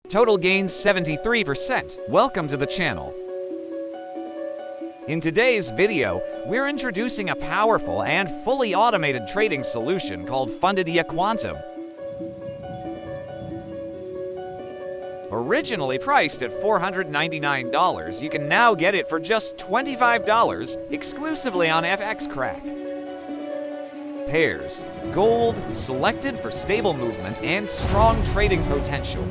Total gains 73%. Welcome to the channel. In today's video, we're introducing a powerful and fully automated trading solution called FundedEA Quantum. Originally priced at $499, you can now get it for just $25 exclusively on FX Crack. Pairs, gold, selected for stable movement and strong trading potential.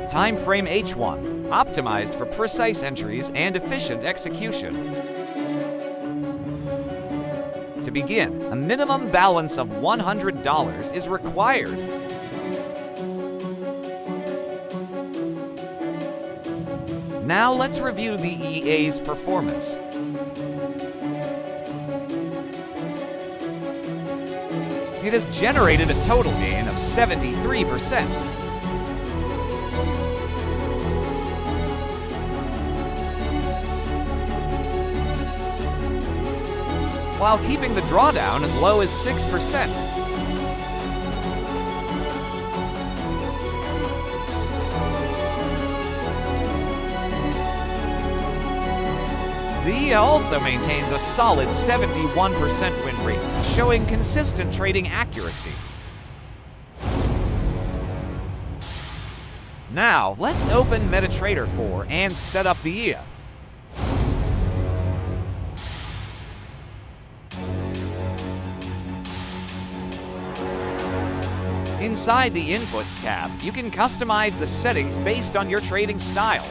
Time frame H1, optimized for precise entries and efficient execution. To begin, a minimum balance of $100 is required. Now let's review the EA's performance. It has generated a total gain of 73%. While keeping the drawdown as low as 6%. The EA also maintains a solid 71% win rate, showing consistent trading accuracy. Now, let's open MetaTrader 4 and set up the EA. Inside the Inputs tab, you can customize the settings based on your trading style.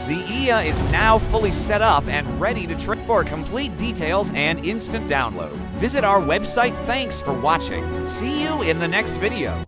The EA is now fully set up and ready to trade. For complete details and instant download, visit our website. Thanks for watching. See you in the next video.